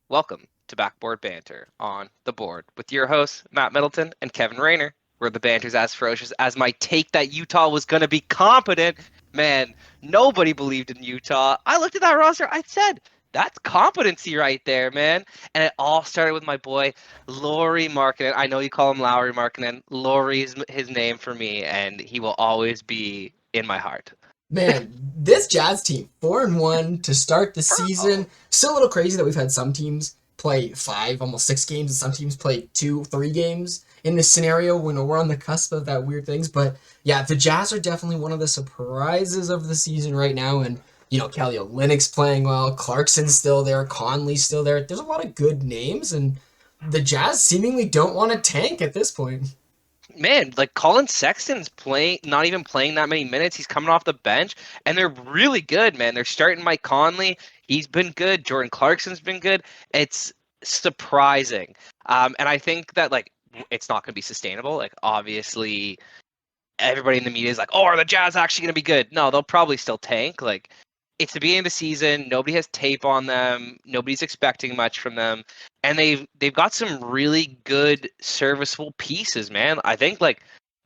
Welcome to Backboard Banter on the board with your hosts, Matt Middleton and Kevin Rayner, where the banter's as ferocious as my take that Utah was going to be competent. Man, nobody believed in Utah. I looked at that roster. I said, that's competency right there, man. And it all started with my boy, Lauri Markkinen. I know you call him Lowry Markkinen. Lauri's his name for me, and he will always be in my heart. Man, this Jazz team, 4-1 to start the Bro. season. Still a little crazy that we've had some teams play 5, almost 6 games, and some teams play 2, 3 games in this scenario when we're on the cusp of that weird things. But yeah, the Jazz are definitely one of the surprises of the season right now. And, Kelly Olynyk's playing well, Clarkson's still there, Conley's still there. There's a lot of good names, and the Jazz seemingly don't want to tank at this point. Man, like Colin Sexton's playing, not even playing that many minutes. He's coming off the bench, and they're really good, man. They're starting Mike Conley. He's been good. Jordan Clarkson's been good. It's surprising, and I think that it's not going to be sustainable. Like obviously, everybody in the media is like, "Oh, are the Jazz actually going to be good?" No, they'll probably still tank. Like it's the beginning of the season. Nobody has tape on them. Nobody's expecting much from them, and they've got some really good serviceable pieces, man. I think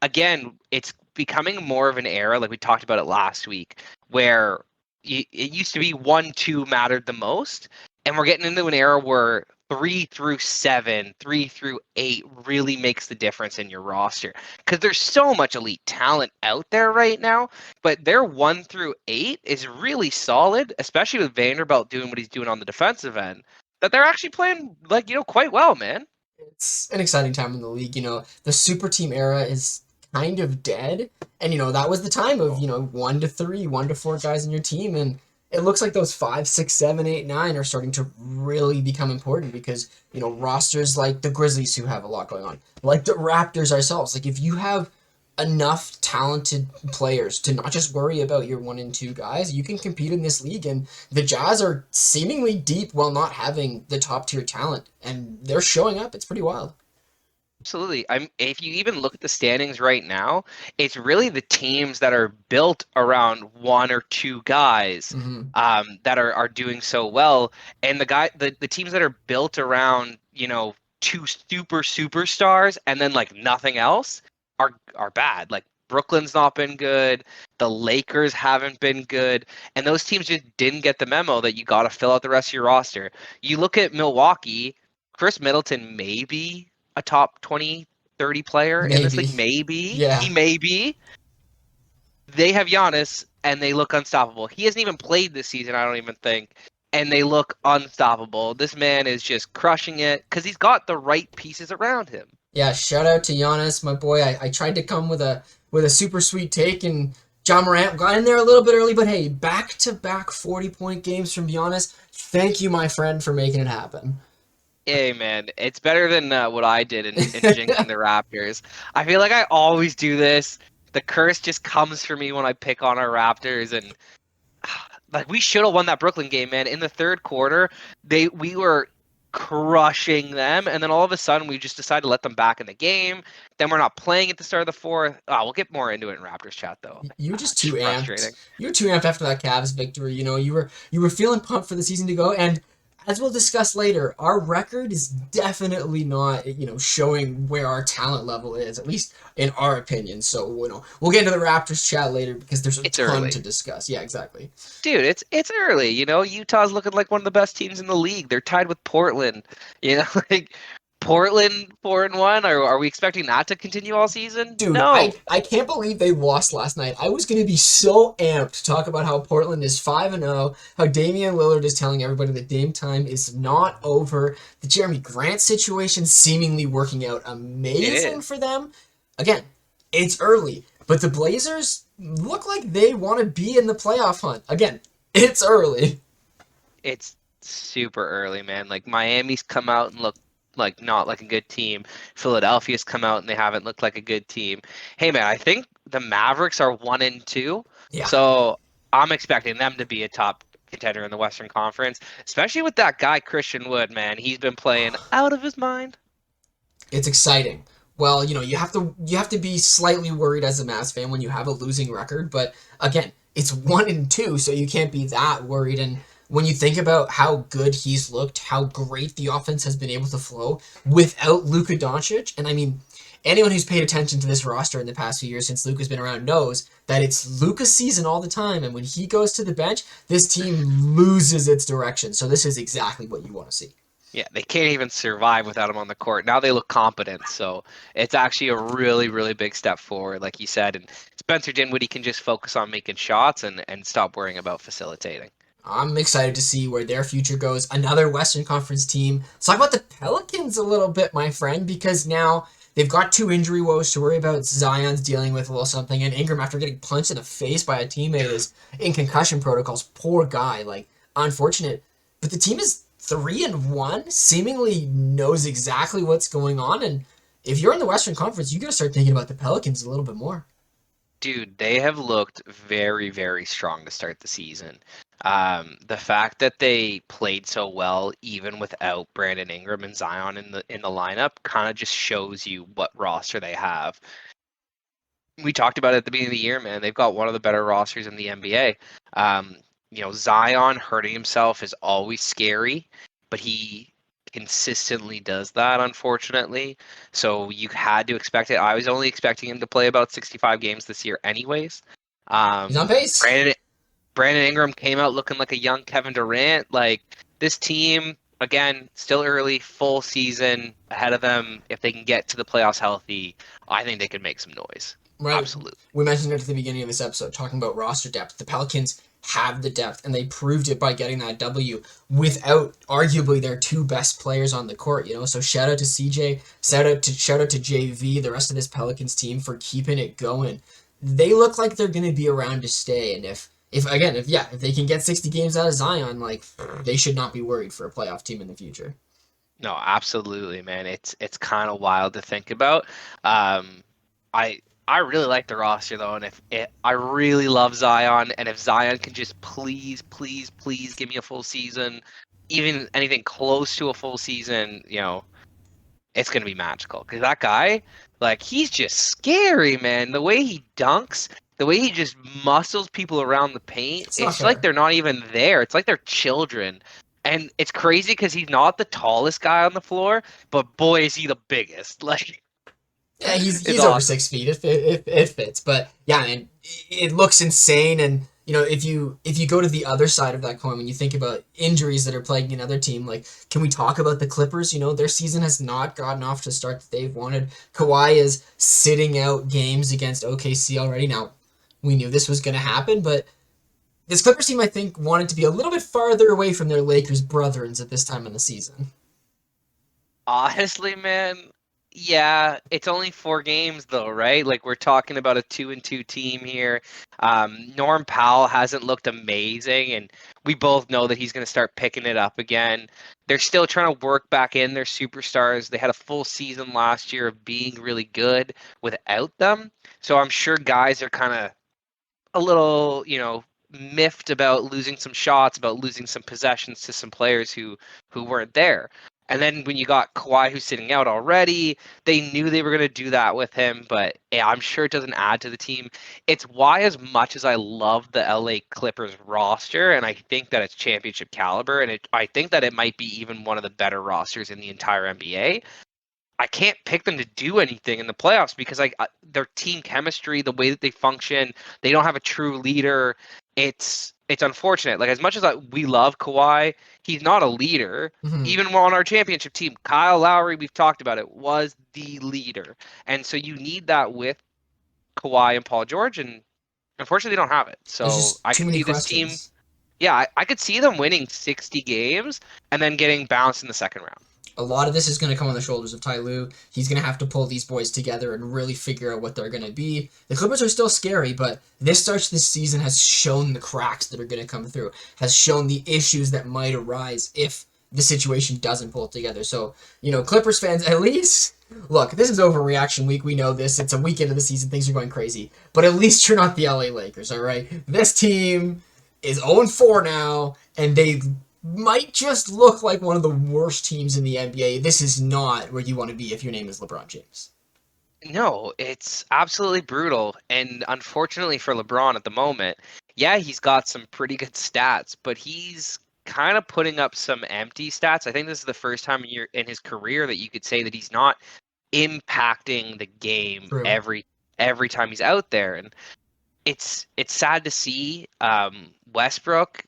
again, it's becoming more of an era, like we talked about it last week, where it used to be 1-2 mattered the most, and we're getting into an era where 3 through 7, 3 through 8 really makes the difference in your roster because there's so much elite talent out there right now. But their 1 through 8 is really solid, especially with Vanderbilt doing what he's doing on the defensive end. That they're actually playing quite well, man. It's an exciting time in the league. The super team era is kind of dead. And, that was the time of, 1 to 3, 1 to 4 guys in your team. And it looks like those 5, 6, 7, 8, 9 are starting to really become important because, rosters like the Grizzlies who have a lot going on, like the Raptors ourselves. Like, if you have enough talented players to not just worry about your 1 and 2 guys, you can compete in this league. And the Jazz are seemingly deep while not having the top tier talent, and they're showing up. It's pretty wild. Absolutely. If you even look at the standings right now, it's really the teams that are built around 1 or 2 guys Hmm. that are doing so well. And the teams that are built around, two superstars and then like nothing else are bad. Like Brooklyn's not been good. The Lakers haven't been good. And those teams just didn't get the memo that you got to fill out the rest of your roster. You look at Milwaukee, Chris Middleton maybe a top 20, 30 player in this Maybe. league. Maybe. Yeah. He may be. They have Giannis, and they look unstoppable. He hasn't even played this season, I don't even think. And they look unstoppable. This man is just crushing it because he's got the right pieces around him. Yeah, shout out to Giannis, my boy. I tried to come with a super sweet take, and John Morant got in there a little bit early, but hey, back to back 40-point games from Giannis. Thank you, my friend, for making it happen. Hey, man, it's better than what I did in jinxing the Raptors. I feel like I always do this. The curse just comes for me when I pick on our Raptors, and like we should have won that Brooklyn game, man. In the third quarter, we were crushing them, and then all of a sudden we just decided to let them back in the game. Then we're not playing at the start of the fourth. Oh, we'll get more into it in Raptors chat though. You were just It's too amped. frustrating. You were too amped after that Cavs victory. You were feeling pumped for the season to go, and as we'll discuss later, our record is definitely not showing where our talent level is, at least in our opinion. So we'll get into the Raptors chat later because there's a It's ton to early. discuss. Yeah, exactly. Dude, it's early. Utah's looking like one of the best teams in the league. They're tied with Portland. Like Portland 4-1. Are we expecting that to continue all season? Dude, I No. I can't believe they lost last night. I was gonna be so amped to talk about how Portland is 5-0, how Damian Lillard is telling everybody that Dame time is not over, the Jeremy Grant situation seemingly working out It amazing is. for them. Again, it's early, but the Blazers look like they want to be in the playoff hunt. Again, it's early. It's super early, man. Like Miami's come out and look like not like a good team. Philadelphia's come out and they haven't looked like a good team. Hey, man, I think the Mavericks are 1-2, Yeah, so I'm expecting them to be a top contender in the Western Conference, especially with that guy Christian Wood, man. He's been playing out of his mind. it's exciting. Well, you have to be slightly worried as a Mavs fan when you have a losing record, but again, it's 1-2, so you can't be that worried. And when you think about how good he's looked, how great the offense has been able to flow without Luka Doncic, and I mean, anyone who's paid attention to this roster in the past few years since Luka's been around knows that it's Luka's season all the time, and when he goes to the bench, this team loses its direction. So this is exactly what you want to see. Yeah, they can't even survive without him on the court. Now they look competent, so it's actually a really, really big step forward, like you said. And Spencer Dinwiddie can just focus on making shots and stop worrying about facilitating. I'm excited to see where their future goes. Another Western Conference team. Let's talk about the Pelicans a little bit, my friend, because now they've got two injury woes to worry about. Zion's dealing with a little something, and Ingram, after getting punched in the face by a teammate, is in concussion protocols. Poor guy, like unfortunate. But the team is 3-1, seemingly knows exactly what's going on, and if you're in the Western Conference, you got to start thinking about the Pelicans a little bit more. Dude, they have looked very, very strong to start the season. The fact that they played so well, even without Brandon Ingram and Zion in the lineup, kind of just shows you what roster they have. We talked about it at the beginning of the year, man. They've got one of the better rosters in the NBA. Zion hurting himself is always scary, but he consistently does that, unfortunately. So you had to expect it. I was only expecting him to play about 65 games this year, anyways. He's on Um, pace. Brandon Ingram came out looking like a young Kevin Durant. Like this team, again, still early, full season ahead of them. If they can get to the playoffs healthy, I think they could make some noise. Right. Absolutely. We mentioned it at the beginning of this episode, talking about roster depth. The Pelicans have the depth, and they proved it by getting that W without arguably their two best players on the court. So shout out to CJ, shout out to JV, the rest of this Pelicans team for keeping it going. They look like they're going to be around to stay, and if they can get 60 games out of Zion, like they should not be worried for a playoff team in the future. No, absolutely, man. It's kind of wild to think about. Um, I I really like the roster though, and I really love Zion, and if Zion can just please, please, please give me a full season, even anything close to a full season, it's gonna be magical. Because that guy, like, he's just scary, man. The way he dunks, the way he just muscles people around the paint, It's not it's like fair. they're not even there. It's like they're children. And it's crazy because he's not the tallest guy on the floor, but boy, is he the biggest. Like, Yeah, he's it's he's over awesome. 6 feet. It fits, but yeah, man, it looks insane. And if you go to the other side of that coin, when you think about injuries that are plaguing another team, like can we talk about the Clippers? Their season has not gotten off to the start that they've wanted. Kawhi is sitting out games against OKC already. Now, we knew this was going to happen, but this Clippers team, I think, wanted to be a little bit farther away from their Lakers brethrens at this time in the season. Honestly, man, yeah, it's only 4 games though, right? Like we're talking about a 2-2 team here. Norm Powell hasn't looked amazing, and we both know that he's going to start picking it up again. They're still trying to work back in their superstars. They had a full season last year of being really good without them. So I'm sure guys are kind of a little, miffed about losing some shots, about losing some possessions to some players who weren't there. And then when you got Kawhi who's sitting out already, they knew they were going to do that with him, but yeah, I'm sure it doesn't add to the team. It's why, as much as I love the LA Clippers roster, and I think that it's championship caliber, and I think that it might be even one of the better rosters in the entire NBA, I can't pick them to do anything in the playoffs because their team chemistry, the way that they function, they don't have a true leader. It's unfortunate. Like as much as we love Kawhi, he's not a leader. Mm-hmm. Even on our championship team, Kyle Lowry, we've talked about it, was the leader, and so you need that with Kawhi and Paul George, and unfortunately, they don't have it. There's So just I too could many see this team. questions. Yeah, I could see them winning 60 games and then getting bounced in the second round. A lot of this is going to come on the shoulders of Ty Lue. He's going to have to pull these boys together and really figure out what they're going to be. The Clippers are still scary, but this start to this season has shown the cracks that are going to come through, has shown the issues that might arise if the situation doesn't pull together. So, Clippers fans, at least, look, this is overreaction week. We know this. It's a week into the season. Things are going crazy. But at least you're not the LA Lakers, all right? This team is 0-4 now, and they might just look like one of the worst teams in the NBA. This is not where you want to be if your name is LeBron James. No, it's absolutely brutal. And unfortunately for LeBron at the moment, yeah, he's got some pretty good stats, but he's kind of putting up some empty stats. I think this is the first time in his career that you could say that he's not impacting the game True. every time he's out there, and it's sad to see. Westbrook,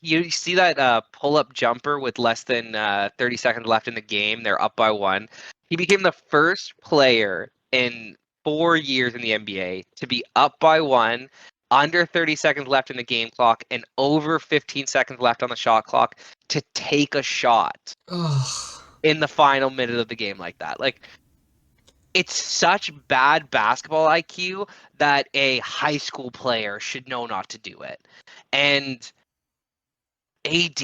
you see that pull-up jumper with less than 30 seconds left in the game. They're up by one. He became the first player in 4 years in the NBA to be up by one, under 30 seconds left in the game clock, and over 15 seconds left on the shot clock to take a shot Oh, in the final minute of the game like that. Like, it's such bad basketball IQ that a high school player should know not to do it. And AD,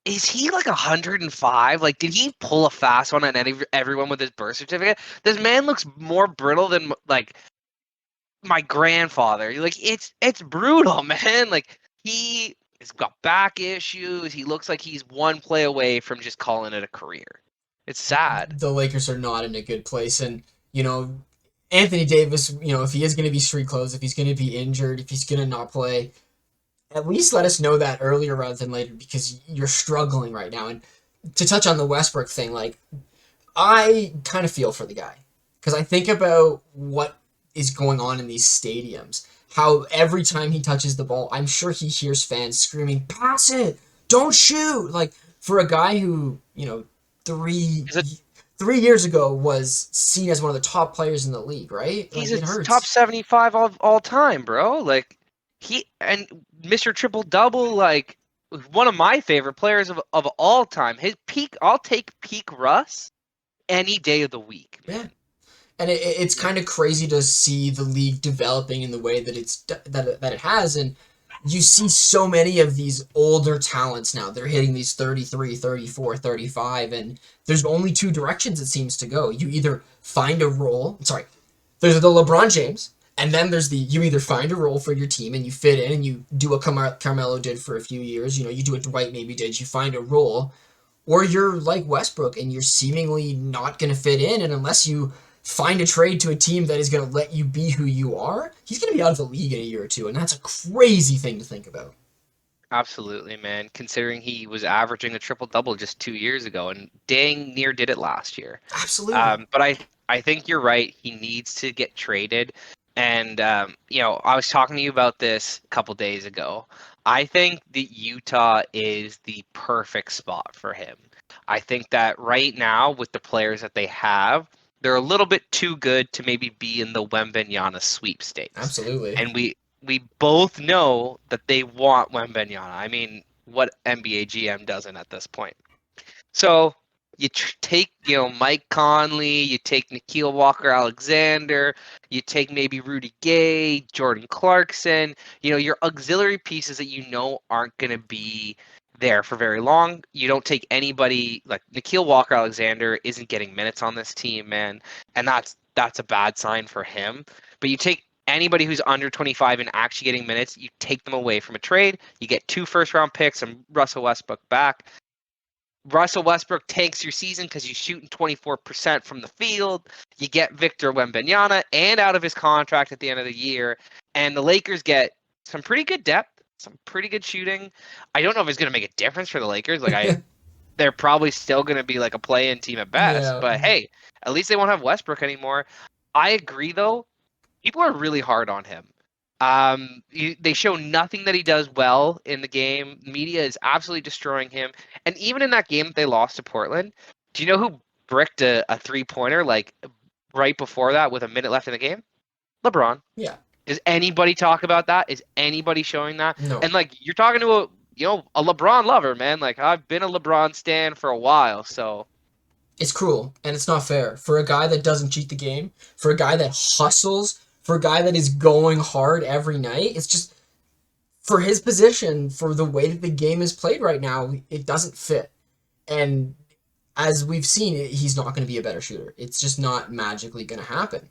is he like 105? Like, did he pull a fast one on everyone with his birth certificate? This man looks more brittle than like my grandfather. Like, it's brutal, man. Like, he has got back issues. He looks like he's one play away from just calling it a career. It's sad. the Lakers are not in a good place, and you know, Anthony Davis, you know, if he is going to be street clothes, if he's going to be injured, if he's going to not play, at least let us know that earlier rather than later, because you're struggling right now. And to touch on the Westbrook thing, like, I kind of feel for the guy because I think about what is going on in these stadiums. How every time he touches the ball, I'm sure he hears fans screaming, "Pass it! Don't shoot!" Like, for a guy who, you know, three Is it 3 years ago was seen as one of the top players in the league, right? He's Like, it a hurts. top 75 all time, bro. Like, he and Mr. Triple Double, like, one of my favorite players of all time. His peak, I'll take peak Russ any day of the week, Yeah. man. And it's kind of crazy to see the league developing in the way that that it has, and you see so many of these older talents now. They're hitting these 33, 34, 35, and there's only two directions it seems to go. You either find a role, sorry, there's the LeBron James, and then there's you either find a role for your team and you fit in and you do what Carmelo did for a few years, you know, you do what Dwight maybe did, you find a role, or you're like Westbrook and you're seemingly not going to fit in, and unless you find a trade to a team that is going to let you be who you are, he's going to be out of the league in a year or two, and that's a crazy thing to think about. Absolutely, man. Considering he was averaging a triple double just 2 years ago, and dang near did it last year. Absolutely. But I think you're right. He needs to get traded. And you know, I was talking to you about this a couple days ago. I think that Utah is the perfect spot for him. I think that right now, with the players that they have, they're a little bit too good to maybe be in the Wembanyama sweepstakes. Absolutely. And we both know that they want Wembanyama. I mean, what NBA GM doesn't at this point? So you take, you know, Mike Conley, you take Nikhil Walker-Alexander, you take maybe Rudy Gay, Jordan Clarkson, you know, your auxiliary pieces that you know aren't going to be there for very long. You don't take anybody like Nikhil Walker-Alexander isn't getting minutes on this team, man, and that's a bad sign for him. But you take anybody who's under 25 and actually getting minutes, you take them away from a trade. You get 2 first-round picks and Russell Westbrook back. Russell Westbrook tanks your season because you're shooting 24% from the field. You get Victor Wembanyama and out of his contract at the end of the year. And the Lakers get some pretty good depth, some pretty good shooting. I don't know if it's going to make a difference for the Lakers. They're probably still going to be like a play-in team at best. Yeah. But hey, at least they won't have Westbrook anymore. I agree, though. People are really hard on him. They show nothing that he does well in the game. Media is absolutely destroying him. And even in that game that they lost to Portland, do you know who bricked a 3-pointer like right before that with a minute left in the game? LeBron. Yeah. Does anybody talk about that? Is anybody showing that? No. And like, you're talking to a LeBron lover, man. Like, I've been a LeBron stan for a while, so It's cruel and it's not fair for a guy that doesn't cheat the game, for a guy that hustles, for a guy that is going hard every night. It's just, for his position, for the way that the game is played right now, it doesn't fit. And as we've seen, he's not going to be a better shooter. It's just not magically going to happen.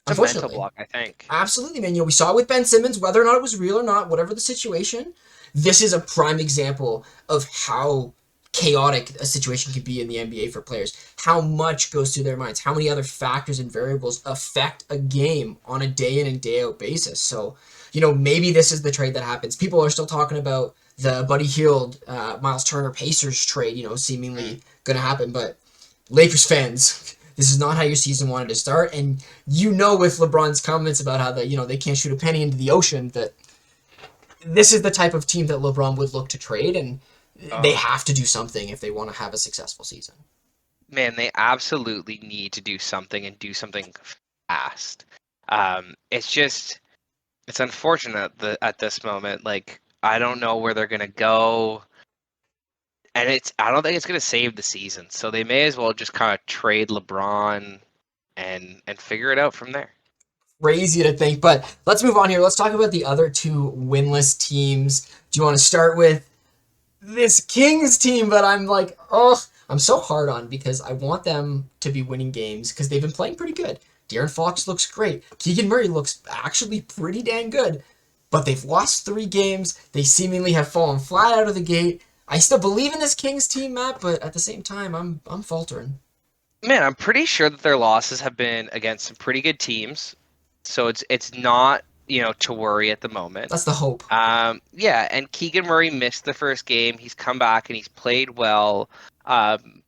it's a mental Unfortunately. block, I think. Absolutely, man. You know, we saw it with Ben Simmons, whether or not it was real or not, whatever the situation. This is a prime example of how chaotic a situation can be in the NBA for players. How much goes through their minds? How many other factors and variables affect a game on a day in and day out basis? So, you know, maybe this is the trade that happens. People are still talking about the Buddy Hield, Miles Turner Pacers trade, seemingly going to happen. But Lakers fans, this is not how your season wanted to start. And with LeBron's comments about how they can't shoot a penny into the ocean, that this is the type of team that LeBron would look to trade, and they Oh, have to do something if they want to have a successful season. man, they absolutely need to do something and do something fast. It's just it's unfortunate that at this moment, like I don't know where they're gonna go, and I don't think it's gonna save the season. So they may as well just kind of trade LeBron and figure it out from there. Crazy to think, but let's move on here. Let's talk about the other two winless teams. Do you want to start with this Kings team? But I'm like, oh, I'm so hard on because I want them to be winning games because they've been playing pretty good. De'Aaron Fox looks great. Keegan Murray looks actually pretty dang good. But they've lost 3 games. They seemingly have fallen flat out of the gate. I still believe in this Kings team, Matt, but at the same time, I'm faltering. Man, I'm pretty sure that their losses have been against some pretty good teams, so it's not to worry at the moment. That's the hope. Yeah, and Keegan Murray missed the first game. He's come back and he's played well. Um,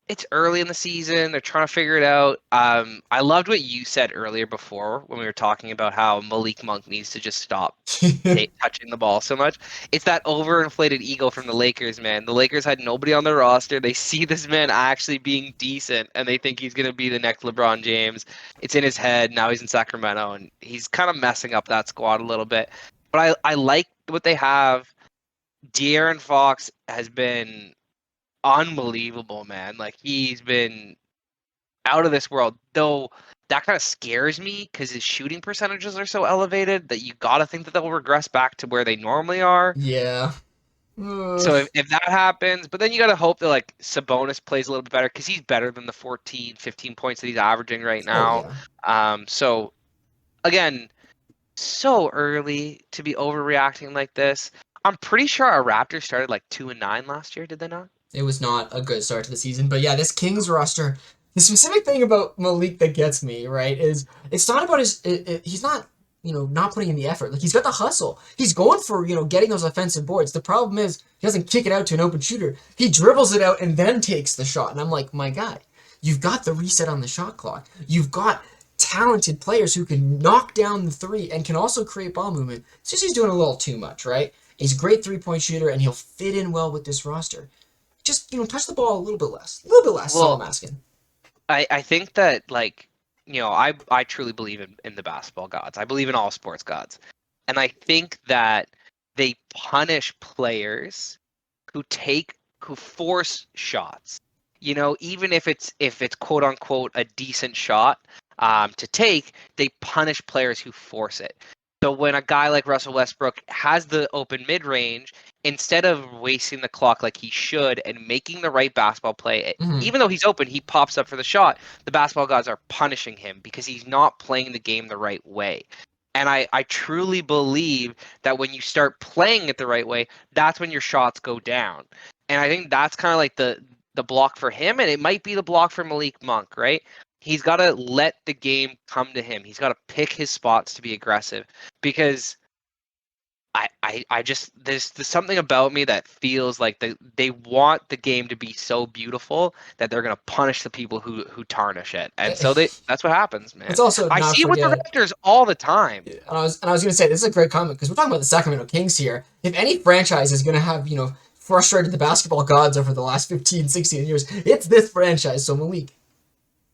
it's early in the season. They're trying to figure it out. I loved what you said earlier before when we were talking about how Malik Monk needs to just stop touching the ball so much. It's that overinflated ego from the Lakers, man. The Lakers had nobody on their roster. They see this man actually being decent, and they think he's going to be the next LeBron James. It's in his head. Now he's in Sacramento, and he's kind of messing up that squad a little bit. But I like what they have. De'Aaron Fox has been unbelievable, man. Like he's been out of this world. Though that kind of scares me because his shooting percentages are so elevated that you got to think that they'll regress back to where they normally are. Yeah. So if that happens, but then you got to hope that like Sabonis plays a little bit better because he's better than the 14, 15 points that he's averaging right Oh now. yeah. So again, so early to be overreacting like this. I'm pretty sure our Raptors started like 2-9 last year, did they not? It was not a good start to the season. But yeah, this Kings roster, the specific thing about Malik that gets me, right, is it's not about he's not, not putting in the effort. Like, he's got the hustle. He's going for, getting those offensive boards. The problem is he doesn't kick it out to an open shooter. He dribbles it out and then takes the shot. And I'm like, my guy, you've got the reset on the shot clock. You've got talented players who can knock down the three and can also create ball movement. It's just he's doing a little too much, right? He's a great three-point shooter, and he'll fit in well with this roster. Just, touch the ball a little bit less. A little bit less, that's all I'm asking. I think that like I truly believe in the basketball gods. I believe in all sports gods. And I think that they punish players who force shots. Even if it's quote unquote a decent shot to take, they punish players who force it. So when a guy like Russell Westbrook has the open mid-range, instead of wasting the clock like he should and making the right basketball play, Mm-hmm. even though he's open, he pops up for the shot. The basketball gods are punishing him because he's not playing the game the right way. And I truly believe that when you start playing it the right way, that's when your shots go down. And I think that's kind of like the block for him, and it might be the block for Malik Monk, right? He's got to let the game come to him. He's got to pick his spots to be aggressive because I just there's something about me that feels like they want the game to be so beautiful that they're gonna punish the people who tarnish it, and so that's what happens, Let's man. also I not see it with the forget. Raptors all the time. And I was gonna say this is a great comment because we're talking about the Sacramento Kings here. If any franchise is gonna have frustrated the basketball gods over the last 15, 16 years, it's this franchise. So Malik,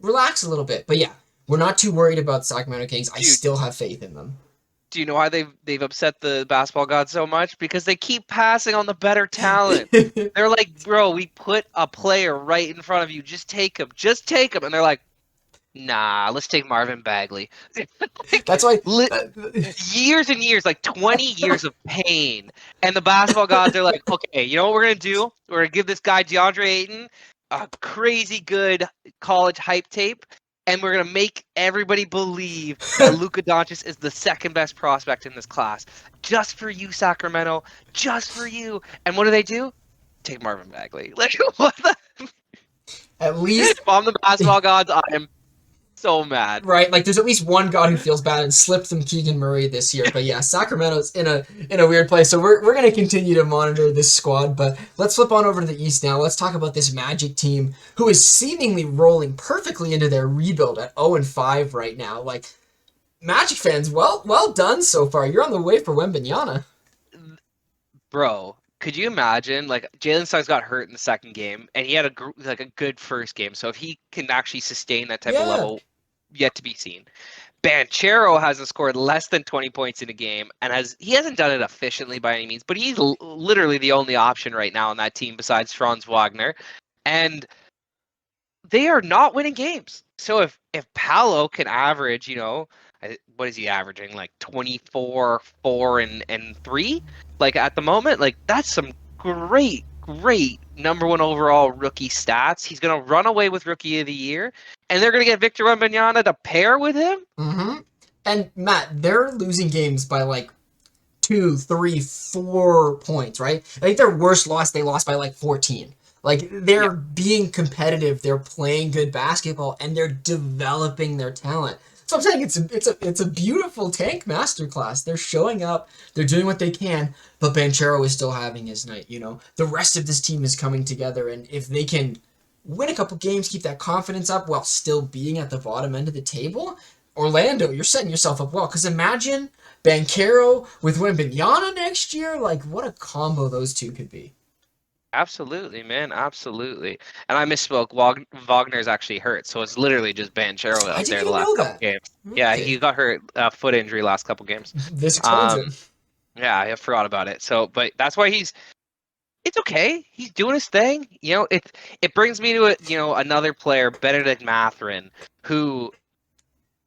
relax a little bit. But yeah, we're not too worried about the Sacramento Kings. I Dude, still have faith in them. do you know why they've upset the basketball gods so much? Because they keep passing on the better talent. They're like, bro, we put a player right in front of you. Just take him. Just take him. And they're like, nah, let's take Marvin Bagley. Like, That's why. years and years, like 20 years of pain. And the basketball gods are like, okay, you know what we're going to do? We're going to give this guy DeAndre Ayton a crazy good college hype tape. And we're going to make everybody believe that Luka Doncic is the second best prospect in this class. Just for you, Sacramento. Just for you. And what do? Take Marvin Bagley. Like, what the? At least If I'm the basketball gods, I am so mad. Right, like there's at least one god who feels bad and slipped some Keegan Murray this year. But yeah, Sacramento's in a weird place. So we're gonna continue to monitor this squad. But let's flip on over to the East now. Let's talk about this Magic team who is seemingly rolling perfectly into their rebuild at 0-5 right now. Like Magic fans, well done so far. You're on the way for Wembanyama. Bro, could you imagine? Like Jalen Suggs got hurt in the second game, and he had a good first game. So if he can actually sustain that type of Yeah, level, yet to be seen. Banchero hasn't scored less than 20 points in a game, and he hasn't done it efficiently by any means. But he's literally the only option right now on that team besides Franz Wagner, and they are not winning games. So if Paolo can average, what is he averaging? Like 24, 4, and 3? Like at the moment, like that's some great number one overall rookie stats. He's gonna run away with rookie of the year, and they're gonna get Victor Wembanyama to pair with him. mm-hmm. And Matt, they're losing games by like 2, 3, 4 points, right? I think their worst loss, they lost by like 14. Like Yeah, they're being competitive, they're playing good basketball, and they're developing their talent. So I'm saying it's a beautiful tank masterclass. They're showing up, they're doing what they can, but Banchero is still having his night. The rest of this team is coming together, and if they can win a couple games, keep that confidence up while still being at the bottom end of the table, Orlando, you're setting yourself up well. Because imagine Banchero with Wembanyama next year. Like, what a combo those two could be. absolutely, man, absolutely. And I misspoke. Wagner's actually hurt, so it's literally just Banchero I out didn't there the even last know couple that. games. Yeah, Okay, he got hurt, foot injury last couple games. this explains Um, it. yeah, I forgot about it. So, but that's why it's okay. He's doing his thing. It brings me to another player, Benedict Mathurin, who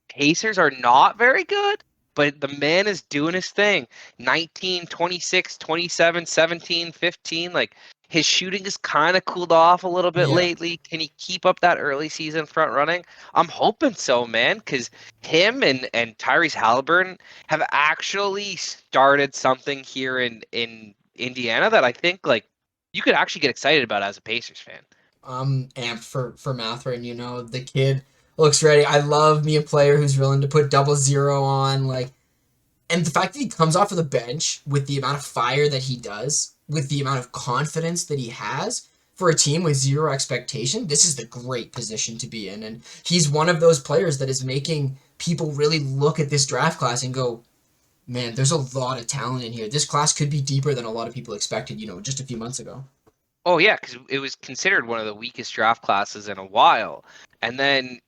Pacers are not very good, but the man is doing his thing. 19, 26, 27, 17, 15. Like his shooting has kind of cooled off a little bit Yeah. lately. Can he keep up that early season front running? I'm hoping so, man, because him and Tyrese Halliburton have actually started something here in Indiana that I think like you could actually get excited about as a Pacers fan. I'm amped for Matherin. The kid looks ready. I love me a player who's willing to put 00 on. Like, and the fact that he comes off of the bench with the amount of fire that he does, with the amount of confidence that he has for a team with zero expectation, this is the great position to be in. And he's one of those players that is making people really look at this draft class and go, man, there's a lot of talent in here. This class could be deeper than a lot of people expected, just a few months ago. Oh yeah, because it was considered one of the weakest draft classes in a while. And then,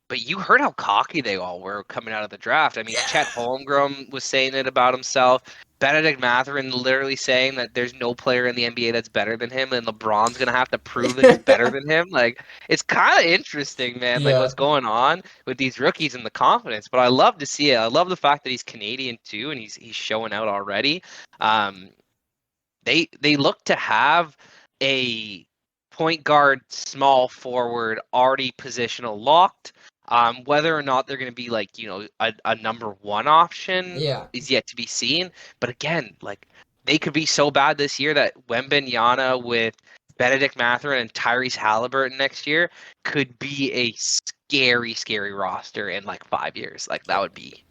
but you heard how cocky they all were coming out of the draft. I mean, Chet Yeah. Holmgren was saying it about himself. Benedict Mathurin literally saying that there's no player in the NBA that's better than him, and LeBron's gonna have to prove that he's better than him. Like, it's kind of interesting, man. Like, Yeah. what's going on with these rookies and the confidence. But I love to see it. I love the fact that he's Canadian too, and he's showing out already. Um, they look to have a point guard, small forward already positional locked. Whether or not they're going to be like a number one option Yeah. is yet to be seen. But again, like they could be so bad this year that Wembanyama with Benedict Mathurin and Tyrese Halliburton next year could be a scary roster in like 5 years. Like that would be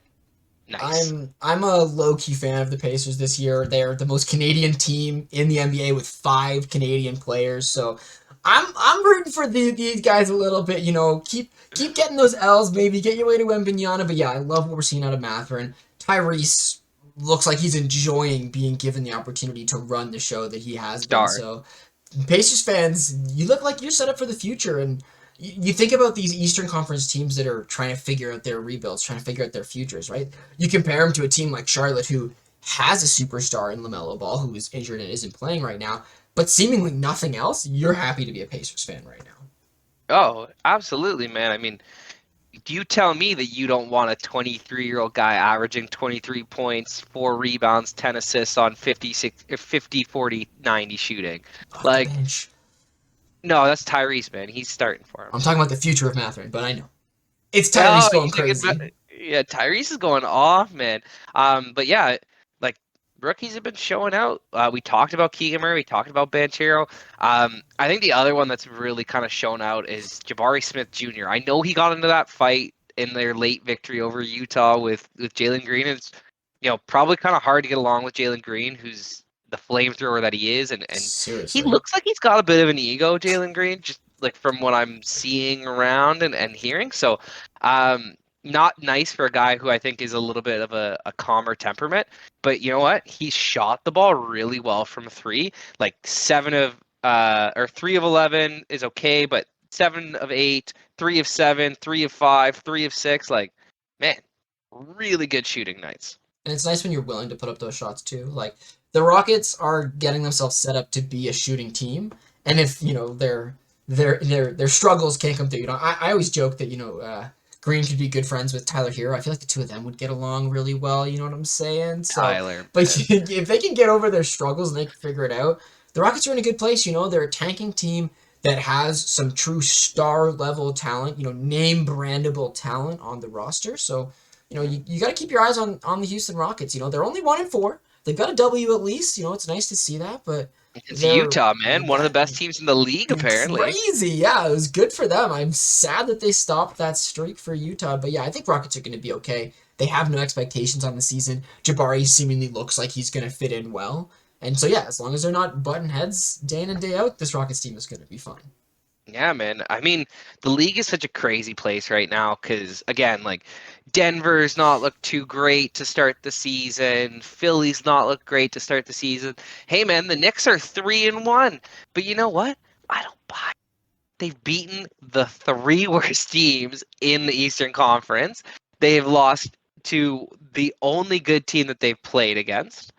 nice. I'm a low key fan of the Pacers this year. They're the most Canadian team in the NBA with 5 Canadian players. So I'm rooting for these guys a little bit. Keep getting those L's. Maybe get your way to Wembanyama. But yeah, I love what we're seeing out of Mathurin. Tyrese looks like he's enjoying being given the opportunity to run the show that he has been. Star. So Pacers fans, you look like you're set up for the future. And you think about these Eastern Conference teams that are trying to figure out their rebuilds, trying to figure out their futures, right? You compare them to a team like Charlotte, who has a superstar in LaMelo Ball, who is injured and isn't playing right now, but seemingly nothing else. You're happy to be a Pacers fan right now. Oh, absolutely, man. I mean, do you tell me that you don't want a 23-year-old guy averaging 23 points, 4 rebounds, 10 assists on 50, 40, 90 shooting? Off the Like, bench. no, that's Tyrese, man. He's starting for him. I'm talking about the future of Matherin, but I know. It's Oh, Tyrese going he's a good, crazy. yeah, Tyrese is going off, man. But yeah, like rookies have been showing out. We talked about Keegan Murray, we talked about Banchero. I think the other one that's really kind of shown out is Jabari Smith Jr. I know he got into that fight in their late victory over Utah with Jalen Green. It's probably kind of hard to get along with Jalen Green, who's the flamethrower that he is, and he Seriously. looks like he's got a bit of an ego, Jalen Green, just like from what I'm seeing around and hearing. So, not nice for a guy who I think is a little bit of a calmer temperament. But you know what? He shot the ball really well from three. Like 3 of 11 is okay, but 7 of 8, 3 of 7, 3 of 5, 3 of 6. Like, man, really good shooting nights. And it's nice when you're willing to put up those shots too. Like the Rockets are getting themselves set up to be a shooting team, and if their struggles can't come through, I always joke that Green could be good friends with Tyler Hero. I feel like the two of them would get along really well. You know what I'm saying? So, Tyler, but man. if they can get over their struggles and they can figure it out, the Rockets are in a good place. They're a tanking team that has some true star level talent. Name brandable talent on the roster. So you got to keep your eyes on the Houston Rockets. They're only 1-4. They've got a W at least. It's nice to see that, but It's they're Utah, man. One of the that best teams in the league, apparently. crazy. Yeah, it was good for them. I'm sad that they stopped that streak for Utah, but yeah, I think Rockets are going to be okay. They have no expectations on the season. Jabari seemingly looks like he's going to fit in well, and so yeah, as long as they're not butting heads day in and day out, this Rockets team is going to be fine. Yeah, man. I mean, the league is such a crazy place right now because, again, like Denver's not looked too great to start the season. Philly's not looked great to start the season. Hey, man, the Knicks are 3-1. But you know what? I don't buy it. They've beaten the three worst teams in the Eastern Conference. They've lost to the only good team that they've played against.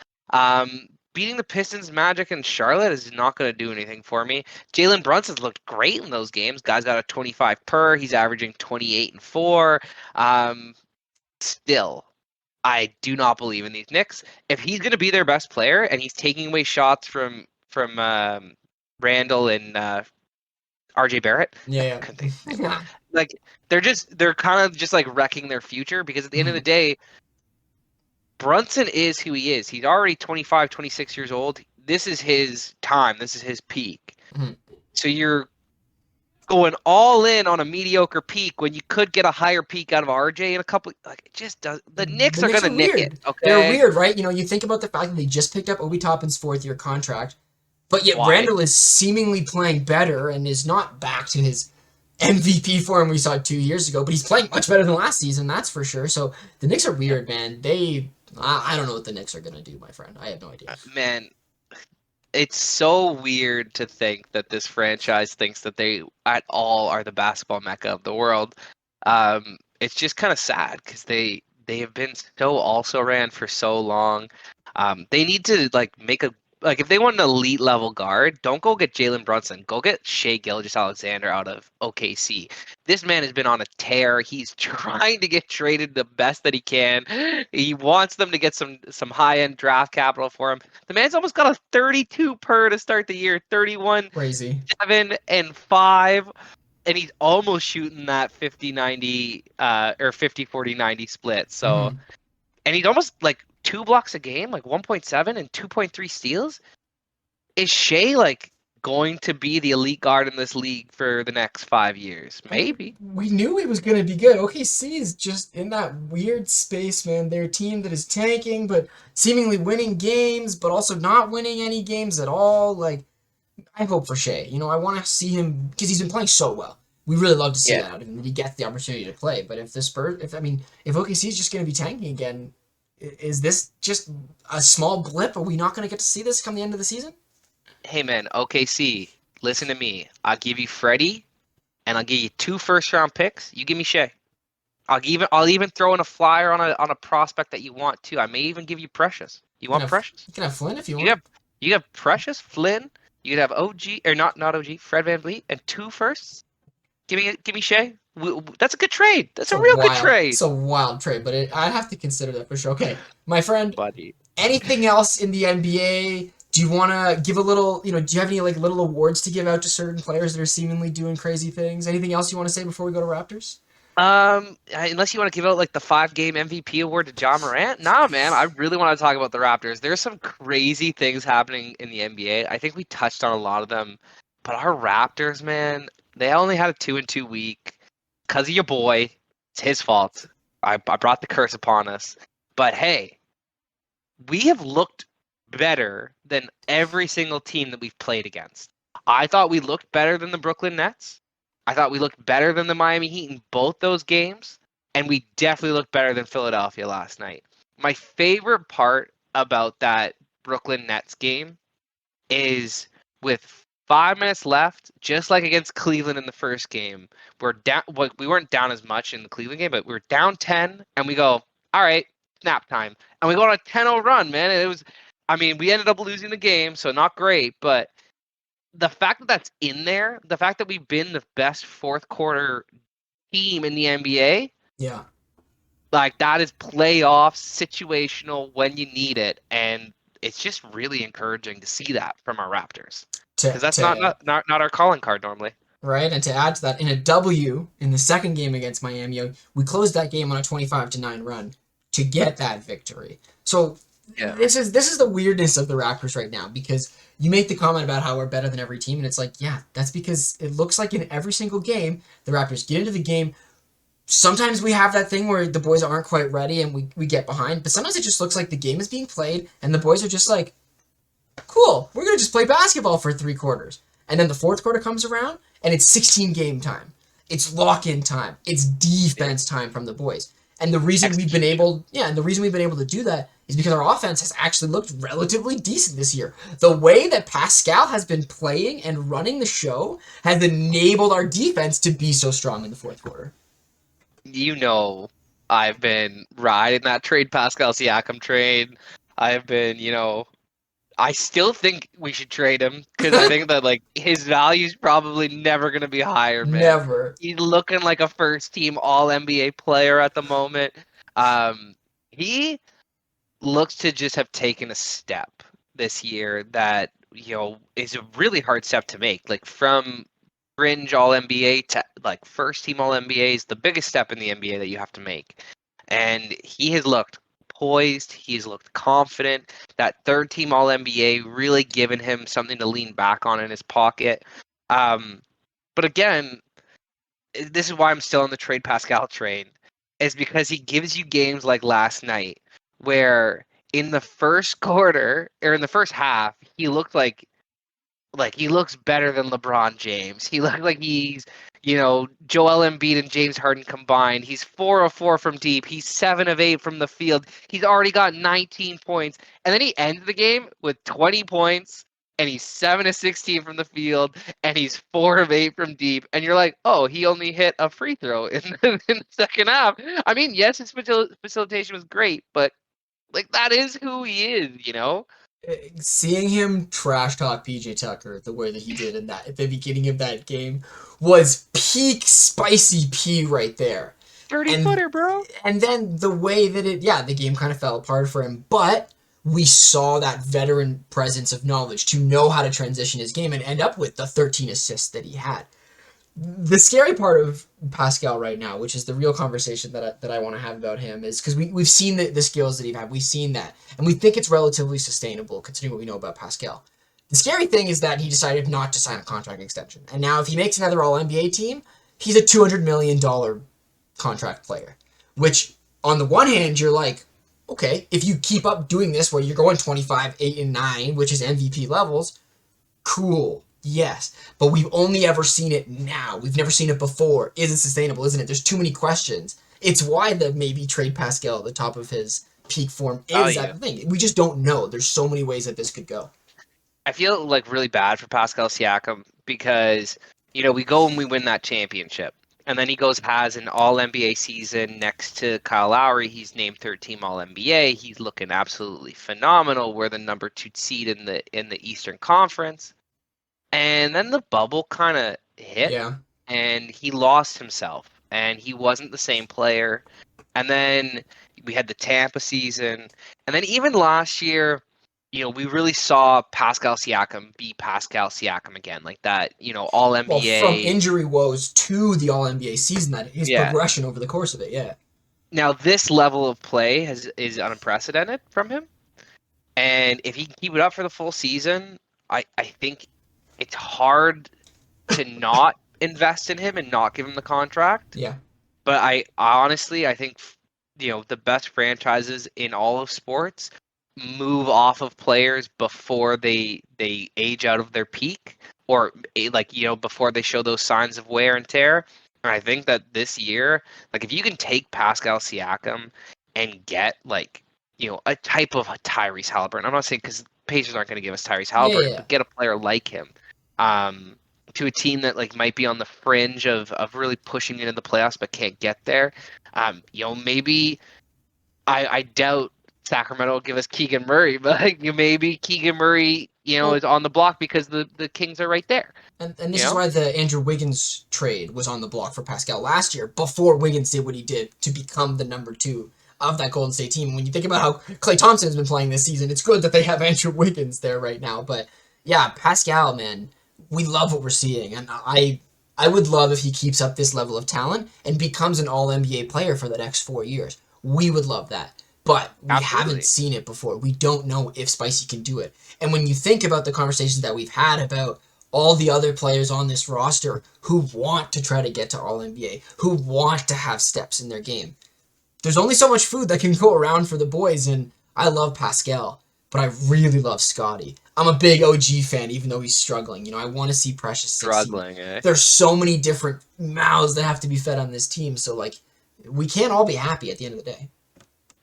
Beating the Pistons, Magic, and Charlotte is not going to do anything for me. Jalen Brunson's looked great in those games. Guy's got a 25 per. He's averaging 28 and 4. Still, I do not believe in these Knicks. If he's going to be their best player and he's taking away shots from Randall and RJ Barrett, Yeah, couldn't think of his name. yeah. Like they're kind of just like wrecking their future because at the end of the Mhm. day, Brunson is who he is. He's already 25, 26 years old. This is his time. This is his peak. Mhm. So you're going all in on a mediocre peak when you could get a higher peak out of RJ in a couple. Like it just does. The The Knicks are Knicks gonna are nick it. weird. They're Okay, weird, right? You think about the fact that they just picked up Obi Toppin's fourth-year contract, but yet why? Randall is seemingly playing better and is not back to his MVP form we saw 2 years ago, but he's playing much better than last season, that's for sure. So the Knicks are weird, man. I don't know what the Knicks are gonna do, my friend. I have no idea. Man, it's so weird to think that this franchise thinks that they at all are the basketball mecca of the world. It's just kind of sad because they have been so also ran for so long. They need to like make a like if they want an elite level guard, don't go get Jalen Brunson. Go get Shea Gilgeous-Alexander out of OKC. This man has been on a tear. He's trying to get traded the best that he can. He wants them to get some high end draft capital for him. The man's almost got a 32 per to start the year, 31, Crazy. 7, and 5. And he's almost shooting that 50-90 or 50-40-90 split. So, Hmm. and he's almost like 2 blocks a game, like 1.7 and 2.3 steals. Is Shea like going to be the elite guard in this league for the next 5 years? I mean, Maybe. we knew he was going to be good. OKC is just in that weird space, man. They're a team that is tanking, but seemingly winning games, but also not winning any games at all. Like, I hope for Shea. I want to see him because he's been playing so well. We really love to see Yeah. that out of him. He gets the opportunity to play. But if the Spurs, if OKC is just going to be tanking again, is this just a small blip? Are we not going to get to see this come the end of the season? Hey man, OKC, listen to me. I'll give you Freddie, and I'll give you 2 first-round picks. You give me Shea. I'll even throw in a flyer on a prospect that you want to. I may even give you Precious. You want Precious? You can have Flynn if you You want. have you have Precious, Flynn. You could have OG or not OG, Fred VanVleet, and 2 firsts. Give me Shea. That's a good trade. That's a real good It's trade, a wild trade, but I have to consider that for sure. Okay, my friend, buddy. anything else in the NBA? Do you want to give a little, do you have any like little awards to give out to certain players that are seemingly doing crazy things? Anything else you want to say before we go to Raptors? Unless you want to give out like the 5 game MVP award to John Morant, nah, man. I really want to talk about the Raptors. There's some crazy things happening in the NBA. I think we touched on a lot of them, but our Raptors, man, they only had a 2-2 week because of your boy. It's his fault. I brought the curse upon us. But hey, we have looked better than every single team that we've played against. I thought we looked better than the Brooklyn Nets. I thought we looked better than the Miami Heat in both those games. And we definitely looked better than Philadelphia last night. My favorite part about that Brooklyn Nets game is with 5 minutes left, just like against Cleveland in the first game, we're down. Well, we weren't down as much in the Cleveland game, but we were down 10, and we go, all right, nap time, and we go on a 10-0 run, man. And it was, I mean, we ended up losing the game, so not great, but the fact that that's in there, the fact that we've been the best fourth quarter team in the NBA, Yeah. like that is playoff situational when you need it, and it's just really encouraging to see that from our Raptors To because that's not, to not not not our calling card normally. right, and to add to that, in a W in the second game against Miami, we closed that game on a 25-9 run to get that victory. So Yeah. this is the weirdness of the Raptors right now, because you make the comment about how we're better than every team, and it's like, yeah, that's because it looks like in every single game the Raptors get into the game. Sometimes we have that thing where the boys aren't quite ready and we get behind, but sometimes it just looks like the game is being played and the boys are just like, cool, we're going to just play basketball for 3 quarters. And then the fourth quarter comes around and it's 16 game time. It's lock-in time. It's defense time from the boys. And the reason we've been able, and the reason we've been able to do that is because our offense has actually looked relatively decent this year. The way that Pascal has been playing and running the show has enabled our defense to be so strong in the fourth quarter. You know, I've been riding that trade Pascal Siakam trade. I've been, I still think we should trade him because I think that like his value is probably never going to be higher, man. Never. He's looking like a first team All NBA player at the moment. He looks to just have taken a step this year that is a really hard step to make. Like from fringe All NBA to like first team All NBA is the biggest step in the NBA that you have to make. And he has looked poised. He's looked confident. That third team All NBA really given him something to lean back on in his pocket. But again, this is why I'm still on the trade Pascal train, is because he gives you games like last night where in the first quarter or in the first half he looked like he looks better than LeBron James. He looked like he's, Joel Embiid and James Harden combined. He's 4 of 4 from deep. He's 7 of 8 from the field. He's already got 19 points. And then he ends the game with 20 points and he's 7 of 16 from the field and he's 4 of 8 from deep. And you're like, oh, he only hit a free throw in the second half. I mean, yes, his facilitation was great, but like that is who he is. Seeing him trash talk PJ Tucker the way that he did in that at the beginning of that game was peak spicy P right there. 30-footer, bro. And then the way that the game kind of fell apart for him, but we saw that veteran presence of knowledge to know how to transition his game and end up with the 13 assists that he had. The scary part of Pascal right now, which is the real conversation that I want to have about him, is because we've seen the skills that he's had. We've seen that. And we think it's relatively sustainable, considering what we know about Pascal. The scary thing is that he decided not to sign a contract extension. And now if he makes another All-NBA team, he's a $200 million contract player. Which, on the one hand, you're like, okay, if you keep up doing this where you're going 25, 8, and 9, which is MVP levels, cool. Yes, but we've only ever seen it now. We've never seen it before. Is it sustainable? Isn't it? There's too many questions. It's why the maybe trade Pascal at the top of his peak form is that thing. We just don't know. There's so many ways that this could go. I feel like really bad for Pascal Siakam because, we go and we win that championship. And then he goes, has an All NBA season next to Kyle Lowry. He's named third team All NBA. He's looking absolutely phenomenal. We're the number 2 seed in the Eastern Conference. And then the bubble kind of hit, and he lost himself, and he wasn't the same player. And then we had the Tampa season, and then even last year, we really saw Pascal Siakam be Pascal Siakam again, like that, All NBA. Well, from injury woes to the All NBA season, that his progression over the course of it, Now this level of play is unprecedented from him, and if he can keep it up for the full season, I think it's hard to not invest in him and not give him the contract. Yeah. But I honestly, I think the best franchises in all of sports move off of players before they age out of their peak, or like before they show those signs of wear and tear. And I think that this year, like if you can take Pascal Siakam and get like a type of a Tyrese Halliburton. I'm not saying because Pacers aren't going to give us Tyrese Yeah, yeah, Halliburton, yeah. but get a player like him. Um, to a team that like might be on the fringe of really pushing into the playoffs but can't get there. Maybe I doubt Sacramento will give us Keegan Murray, but like, maybe Keegan Murray, Well, is on the block because the Kings are right there. and this You is know? why the Andrew Wiggins trade was on the block for Pascal last year, before Wiggins did what he did to become the number two of that Golden State team. When you think about how Klay Thompson's been playing this season, it's good that they have Andrew Wiggins there right now. But yeah, Pascal, man, we love what we're seeing, and I would love if he keeps up this level of talent and becomes an All NBA player for the next 4 years. We would love that. But we haven't Absolutely. seen it before. We don't know if Spicy can do it. And when you think about the conversations that we've had about all the other players on this roster who want to try to get to All NBA, who want to have steps in their game, there's only so much food that can go around for the boys. And I love Pascal, but I really love Scotty. I'm a big OG fan, even though he's struggling. I want to see Precious succeed. Struggling, eh? There's so many different mouths that have to be fed on this team. So, like, we can't all be happy at the end of the day.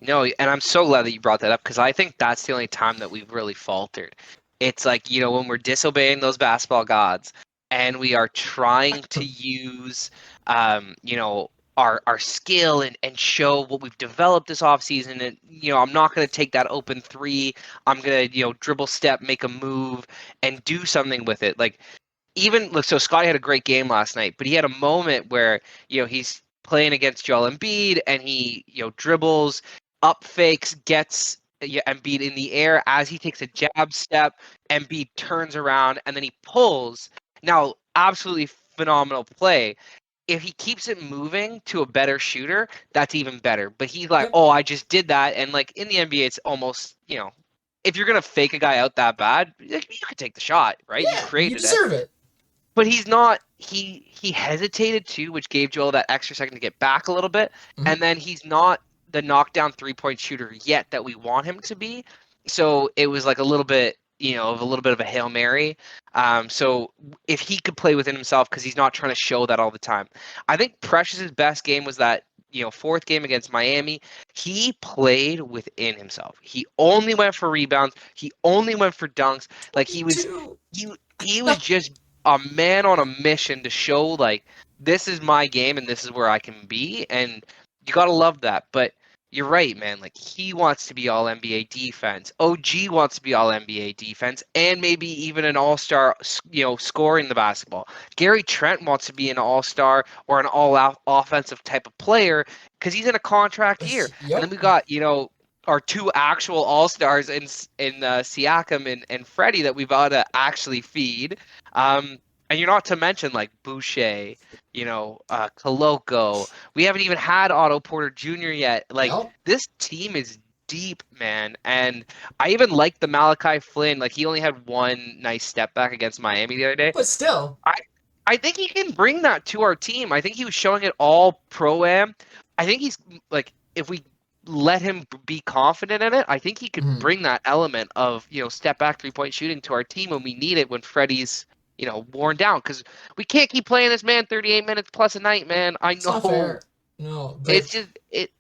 No, and I'm so glad that you brought that up because I think that's the only time that we've really faltered. It's like, when we're disobeying those basketball gods and we are trying to use, our skill and show what we've developed this offseason. And, I'm not going to take that open three. I'm going to, dribble step, make a move, and do something with it. Like, even look, so Scotty had a great game last night, but he had a moment where he's playing against Joel Embiid and he dribbles, up fakes, gets Embiid in the air as he takes a jab step. Embiid turns around and then he pulls. Now, absolutely phenomenal play. If he keeps it moving to a better shooter, that's even better. But he's like, Yep. oh, I just did that, and like in the NBA, it's almost if you're gonna fake a guy out that bad, like, you could take the shot, right? You Yeah, you created it. deserve it. But he's not. He hesitated too, which gave Joel that extra second to get back a little bit. Mhm. And then he's not the knockdown 3-point shooter yet that we want him to be. So it was like a little bit, of a little bit of a Hail Mary. So if he could play within himself, because he's not trying to show that all the time. I think Precious's best game was that fourth game against Miami. He played within himself. He only went for rebounds. He only went for dunks. Like Me too. he was just a man on a mission to show like this is my game and this is where I can be, and you gotta love that. But you're right, man. Like he wants to be all NBA defense. OG wants to be all NBA defense, and maybe even an all star, scoring the basketball. Gary Trent wants to be an all star or an all out offensive type of player because he's in a contract year. And then Yep. we got our two actual all stars in Siakam and Freddie that we've got to actually feed. And you're not to mention like Boucher, Koloko. We haven't even had Otto Porter Jr. yet. Like Yep. this team is deep, man. And I even like the Malachi Flynn. Like he only had one nice step back against Miami the other day. But still. I I think he can bring that to our team. I think he was showing it all pro am. I think he's like if we let him be confident in it, I think he could Mhm. bring that element of, step back 3-point shooting to our team when we need it when Freddie's, worn down cuz we can't keep playing this man 38 minutes plus a night, man. I It's not know fair. No, but it's just it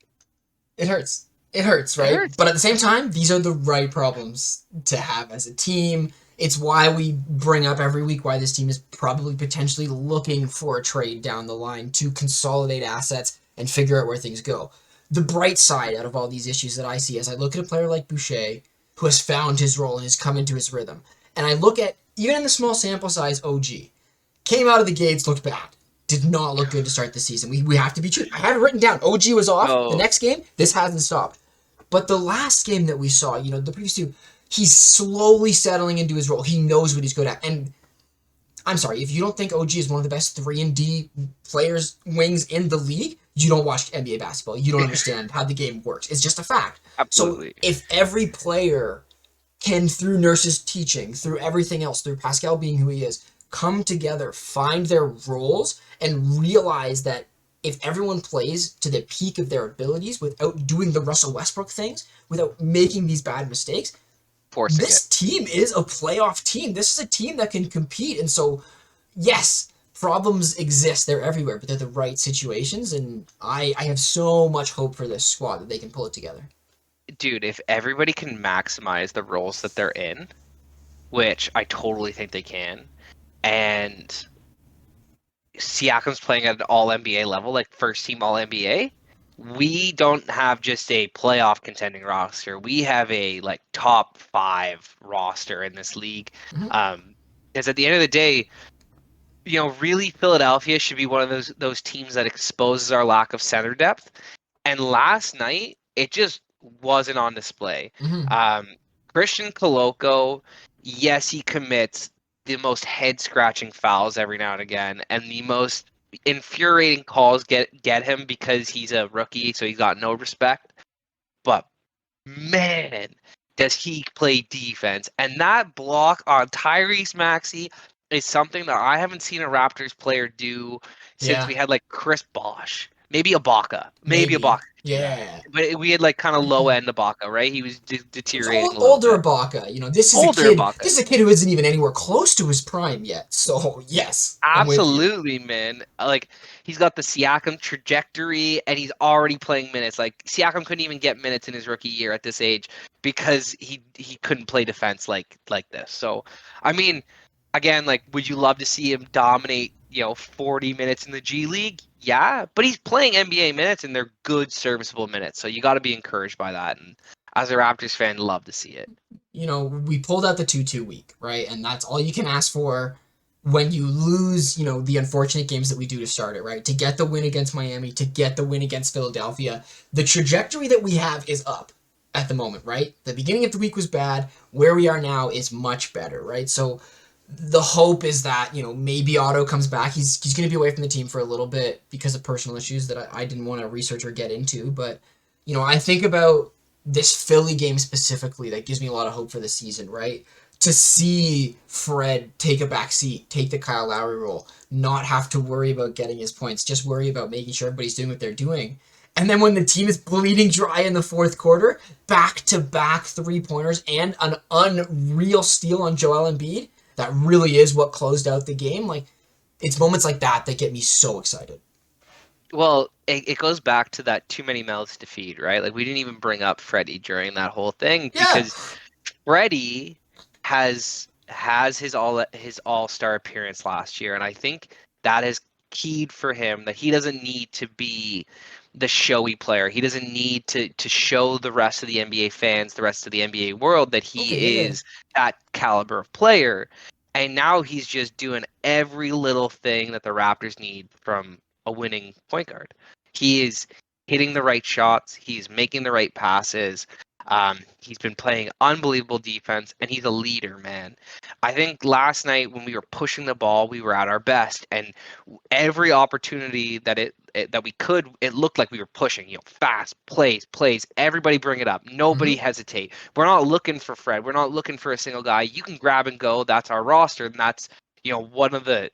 it hurts. It hurts, it right? hurts. But at the same time, these are the right problems to have as a team. It's why we bring up every week why this team is probably potentially looking for a trade down the line to consolidate assets and figure out where things go. The bright side out of all these issues that I see as I look at a player like Boucher, who has found his role and has come into his rhythm, and I look at, even in the small sample size, OG, came out of the gates, looked bad. Did not look good to start the season. We have to be true. I have it written down. OG was off. The No, next game, this hasn't stopped. But the last game that we saw, the previous two, he's slowly settling into his role. He knows what he's good at. And I'm sorry, if you don't think OG is one of the best 3 and D players, wings in the league, you don't watch NBA basketball. You don't understand how the game works. It's just a fact. So absolutely. if every player can, through Nurse's teaching, through everything else, through Pascal being who he is, come together, find their roles, and realize that if everyone plays to the peak of their abilities without doing the Russell Westbrook things, without making these bad mistakes, Forcing it. this team is a playoff team. This is a team that can compete. And so, yes, problems exist. They're everywhere, but they're the right situations. And I have so much hope for this squad that they can pull it together. Dude, if everybody can maximize the roles that they're in, which I totally think they can, and Siakam's playing at an all NBA level, like first team all NBA, we don't have just a playoff contending roster. We have a like top 5 roster in this league. Mm-hmm. Because at the end of the day, really Philadelphia should be one of those teams that exposes our lack of center depth. And last night, it just wasn't on display. Mm-hmm. Um, Christian Coloco, yes, he commits the most head-scratching fouls every now and again, and the most infuriating calls get him because he's a rookie, so he's got no respect. But man, does he play defense? And that block on Tyrese Maxey is something that I haven't seen a Raptors player do since Yeah, we had like Chris Bosh. Maybe Ibaka. Maybe maybe. Ibaka could do that. Yeah. But we had like kind of low end Ibaka, right? He was It's deteriorating a little older bit. Ibaka. This is a Older kid. Ibaka. This is a kid who isn't even anywhere close to his prime yet. So yes, I'm with you. Absolutely, man. Like he's got the Siakam trajectory, and he's already playing minutes. Like Siakam couldn't even get minutes in his rookie year at this age because he couldn't play defense like this. So, I mean, again, like, would you love to see him dominate? 40 minutes in the G League? Yeah, but he's playing NBA minutes, and they're good, serviceable minutes. So you got to be encouraged by that. And as a Raptors fan, love to see it. We pulled out the 2-2 week, right? And that's all you can ask for when you lose, the unfortunate games that we do to start it, right? To get the win against Miami, to get the win against Philadelphia. The trajectory that we have is up at the moment, right? The beginning of the week was bad. Where we are now is much better, right? So the hope is that, maybe Otto comes back. He's going to be away from the team for a little bit because of personal issues that I didn't want to research or get into. But, I think about this Philly game specifically that gives me a lot of hope for the season, right? To see Fred take a back seat, take the Kyle Lowry role, not have to worry about getting his points, just worry about making sure everybody's doing what they're doing. And then when the team is bleeding dry in the fourth quarter, back-to-back three-pointers and an unreal steal on Joel Embiid, that really is what closed out the game. Like, it's moments like that that get me so excited. Well, it goes back to that too many mouths to feed, right? Like we didn't even bring up Freddie during that whole thing because Freddie has his all-star appearance last year, and I think that is keyed for him that he doesn't need to be the showy player. He doesn't need to show the rest of the NBA fans, the rest of the NBA world that he is that caliber of player. And now he's just doing every little thing that the Raptors need from a winning point guard. He is hitting the right shots. He's making the right passes. He's been playing unbelievable defense, and he's a leader, man. I think last night when we were pushing the ball, we were at our best, and every opportunity that that we could, it looked like we were pushing. Fast plays. Everybody bring it up. Nobody hesitate. We're not looking for Fred. We're not looking for a single guy. You can grab and go. That's our roster, and that's one of the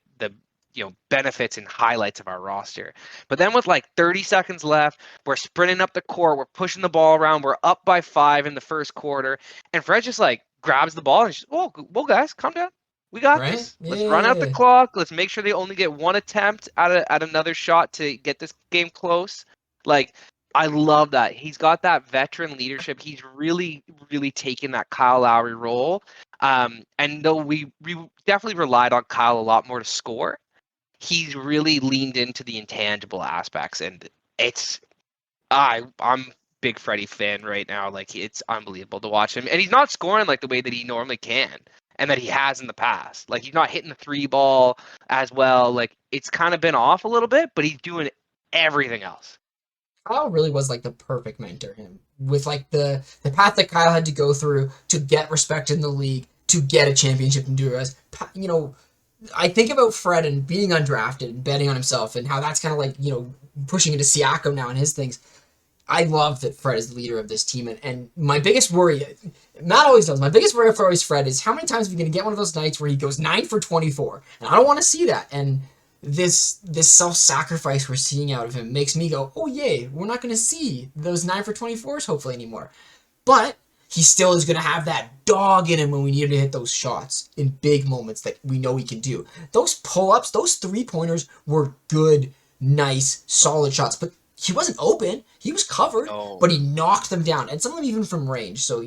benefits and highlights of our roster. But then with like 30 seconds left, we're sprinting up the court, we're pushing the ball around, we're up by 5 in the first quarter, and Fred just like grabs the ball and just, well guys, calm down. We got this. Let's run out the clock. Let's make sure they only get one attempt at another shot to get this game close. Like, I love that. He's got that veteran leadership. He's really, really taken that Kyle Lowry role. And though we definitely relied on Kyle a lot more to score, he's really leaned into the intangible aspects, and I'm big Freddie fan right now. Like, it's unbelievable to watch him, and he's not scoring like the way that he normally can and that he has in the past. Like, he's not hitting the 3 ball as well. Like, it's kind of been off a little bit, but he's doing everything else. Kyle really was like the perfect mentor him with like the path that Kyle had to go through to get respect in the league, to get a championship and do it. I think about Fred and being undrafted and betting on himself and how that's kind of like, pushing into Siakam now and his things. I love that Fred is the leader of this team. And my biggest worry, Matt always knows, my biggest worry for always Fred is how many times are we going to get one of those nights where he goes 9 for 24? And I don't want to see that. And this self-sacrifice we're seeing out of him makes me go, oh yay, we're not going to see those 9 for 24s hopefully anymore. But he still is going to have that dog in him when we need him to hit those shots in big moments that we know he can do. Those pull-ups, those three-pointers were good, nice, solid shots. But he wasn't open. He was covered, but he knocked them down. And some of them even from range. So,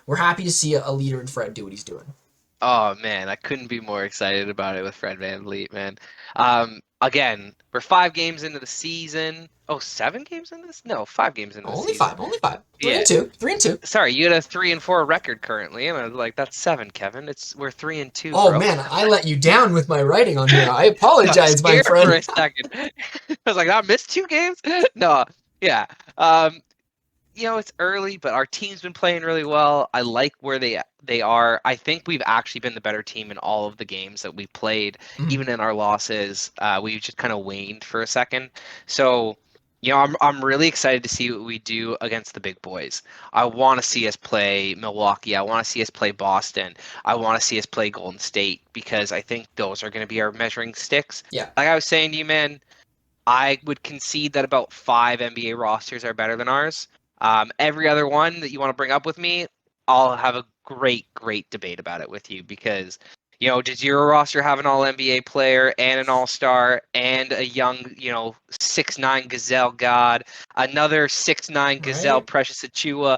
we're happy to see a leader in Fred do what he's doing. Oh man, I couldn't be more excited about it with Fred VanVleet, man. Again, we're 5 games into the season. Oh, 7 games in this? No, 5 games into the season. Only five. 3-2. Sorry, you had a 3-4 record currently, and I was like, that's 7, Kevin. We're 3-2. Oh bro. man, I let you down with my writing on here. I apologize, my friend. For a second. I was like, I missed 2 games. No, yeah. It's early, but our team's been playing really well. I like where they are. I think we've actually been the better team in all of the games that we played, even in our losses. We just kind of waned for a second. So, I'm really excited to see what we do against the big boys. I want to see us play Milwaukee. I want to see us play Boston. I want to see us play Golden State because I think those are going to be our measuring sticks. Yeah. Like I was saying to you, man, I would concede that about 5 NBA rosters are better than ours. Every other one that you want to bring up with me, I'll have a great debate about it with you because, does your roster have an all-NBA player and an all-star and a young, 6'9" Gazelle God, another 6'9" Gazelle Precious Achua,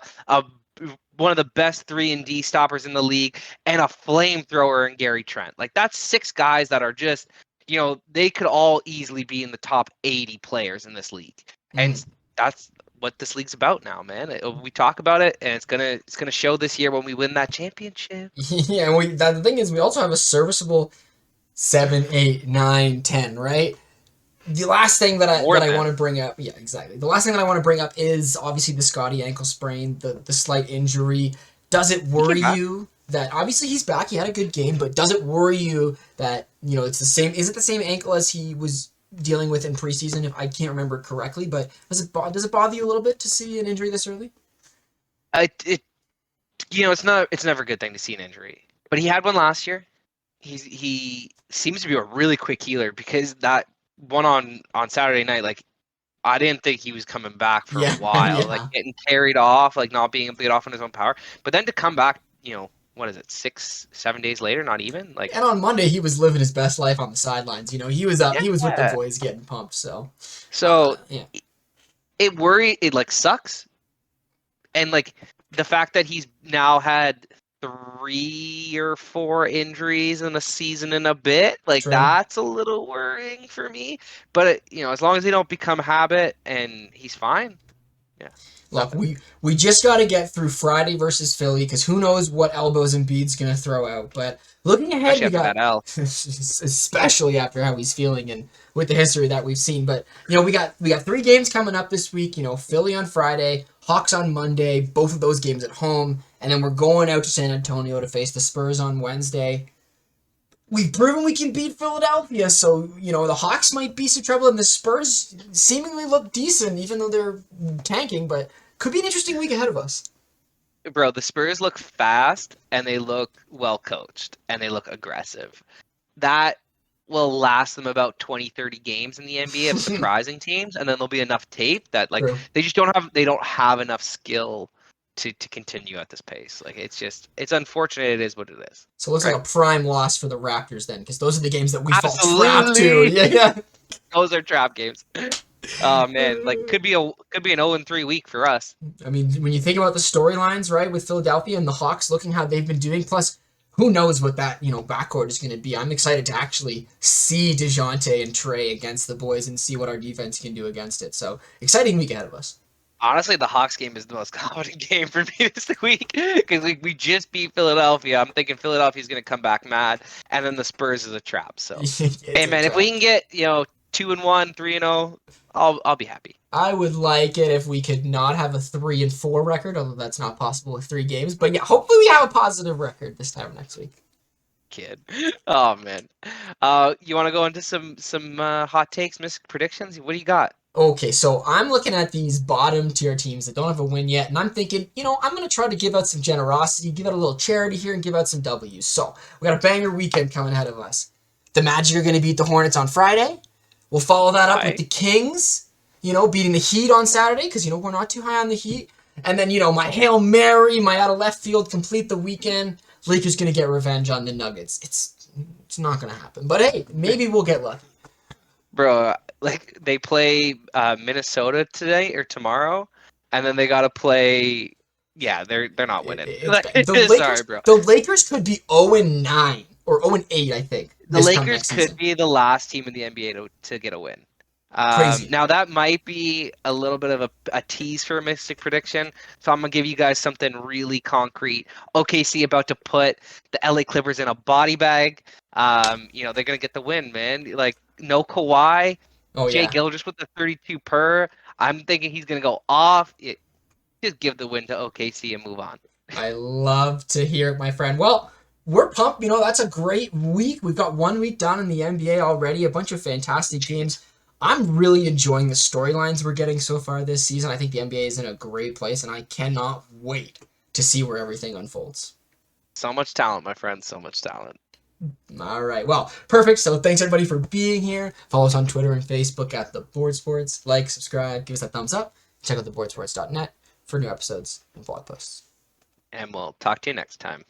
one of the best 3-and-D stoppers in the league, and a flamethrower in Gary Trent? Like, that's 6 guys that are just, they could all easily be in the top 80 players in this league. And that's what this league's about now, man. We talk about it, and it's gonna show this year when we win that championship. Yeah, and the thing is, we also have a serviceable 7, 8, 9, 10, right? The last thing that I want to bring up, yeah, exactly. The last thing that I want to bring up is obviously the Scotty ankle sprain, the slight injury. Does it worry you that obviously he's back? He had a good game, but does it worry you that it's the same? Is it the same ankle as he was dealing with in preseason, if I can't remember correctly, but does it bother you a little bit to see an injury this early? It's never a good thing to see an injury, but he had one last year. He seems to be a really quick healer because that one on Saturday night, like I didn't think he was coming back for a while, like getting carried off, like not being able to get off on his own power, but then to come back, what is it, 6-7 days later, not even like. And on Monday he was living his best life on the sidelines. He was up, he was with the boys getting pumped. So it like sucks, and like the fact that he's now had 3 or 4 injuries in a season and a bit, like that's a little worrying for me. But as long as they don't become habit and he's fine. Yeah. Look, we just got to get through Friday versus Philly because who knows what elbows Embiid's going to throw out. But looking ahead, we got especially after how he's feeling and with the history that we've seen. But we got 3 games coming up this week. Philly on Friday, Hawks on Monday, both of those games at home, and then we're going out to San Antonio to face the Spurs on Wednesday. We've proven we can beat Philadelphia, so, the Hawks might be some trouble, and the Spurs seemingly look decent, even though they're tanking, but could be an interesting week ahead of us. Bro, the Spurs look fast, and they look well-coached, and they look aggressive. That will last them about 20, 30 games in the NBA of surprising teams, and then there'll be enough tape that, like, they don't have enough skill to continue at this pace. Like, it's unfortunate. It is what it is. So it looks like a prime loss for the Raptors then, because those are the games that we fall trap to. Yeah. Those are trap games. Oh man, like could be an 0-3 week for us. I mean, when you think about the storylines, right, with Philadelphia and the Hawks looking how they've been doing, plus who knows what that, backcourt is going to be. I'm excited to actually see DeJounte and Trey against the boys and see what our defense can do against it. So exciting week ahead of us. Honestly, the Hawks game is the most confident game for me this week because we just beat Philadelphia. I'm thinking Philadelphia's going to come back mad, and then the Spurs is a trap. So, hey man, if we can get 2-1, 3-0, I'll be happy. I would like it if we could not have a 3-4 record, although that's not possible with 3 games. But yeah, hopefully we have a positive record this time next week. Kid. Oh man. You want to go into some hot takes, missed predictions? What do you got? Okay, so I'm looking at these bottom tier teams that don't have a win yet, and I'm thinking, I'm going to try to give out some generosity, give out a little charity here, and give out some W's. So we got a banger weekend coming ahead of us. The Magic are going to beat the Hornets on Friday. We'll follow that up with Aye. the Kings, beating the Heat on Saturday because, we're not too high on the Heat. And then, my Hail Mary, my out of left field, complete the weekend. Lakers going to get revenge on the Nuggets. It's not going to happen. But hey, maybe we'll get lucky. Bro, like they play Minnesota today or tomorrow, and then they got to play. Yeah, they're not winning. Sorry, bro. The Lakers could be 0-9 or 0-8, I think. The This time Lakers next could season. be the last team in the NBA to get a win. Crazy. Now that might be a little bit of a tease for a Mystic prediction, so I'm gonna give you guys something really concrete. OKC about to put the LA Clippers in a body bag. They're gonna get the win, man. Like no Kawhi, Oh Jay yeah. Gilgeous with the 32 per. I'm thinking he's gonna go off. Just give the win to OKC and move on. I love to hear it, my friend. Well, we're pumped. That's a great week. We've got 1 week done in the NBA already. A bunch of fantastic games. I'm really enjoying the storylines we're getting so far this season. I think the NBA is in a great place, and I cannot wait to see where everything unfolds. So much talent, my friend. So much talent. All right. Well, perfect. So thanks everybody for being here. Follow us on Twitter and Facebook at The Board Sports. Like, subscribe, give us that thumbs up. Check out theboardsports.net for new episodes and blog posts. And we'll talk to you next time.